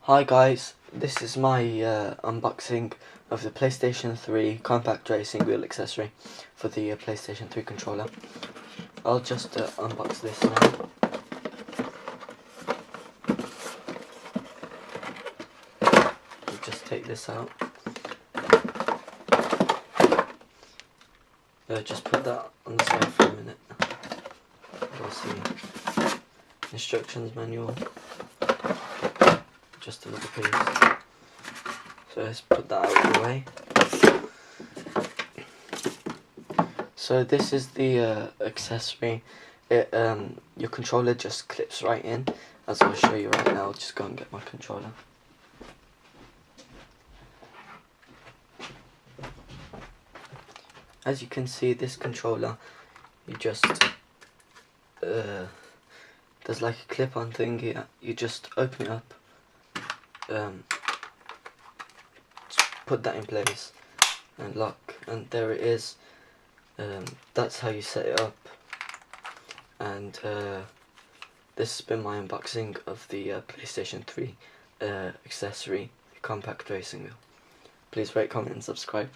Hi guys, this is my unboxing of the PlayStation 3 compact racing wheel accessory for the PlayStation 3 controller. I'll just unbox this now. I'll just take this out. Just put that on the side for a minute. We'll see. Instructions manual. Just another piece. So let's put that out of the way. So this is the accessory. Your controller just clips right in, as I'll show you right now. I'll just go and get my controller. As you can see, this controller, you just there's like a clip-on thing here. You just open it up, put that in place and lock, and there it is. That's how you set it up. And this has been my unboxing of the PlayStation 3 accessory compact racing wheel. Please rate, comment and subscribe.